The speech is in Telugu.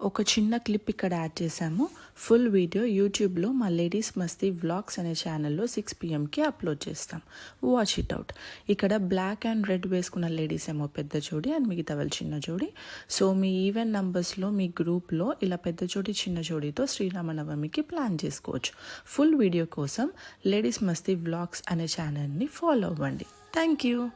ఒక చిన్న క్లిప్ ఇక్కడ యాడ్ చేశాము. ఫుల్ వీడియో యూట్యూబ్లో మా లేడీస్ మస్తీ వ్లాగ్స్ అనే ఛానల్లో 6 PM అప్లోడ్ చేస్తాం. Watch it out. ఇక్కడ బ్లాక్ అండ్ రెడ్ వేసుకున్న లేడీస్ ఏమో పెద్ద జోడి అండ్ మిగతా వాళ్ళు చిన్న జోడి. సో మీ ఈవెన్ నంబర్స్లో మీ గ్రూప్లో ఇలా పెద్ద జోడి చిన్న జోడితో శ్రీరామనవమికి ప్లాన్ చేసుకోవచ్చు. ఫుల్ వీడియో కోసం లేడీస్ మస్తీ వ్లాగ్స్ అనే ఛానల్ని ఫాలో అవ్వండి. Thank you.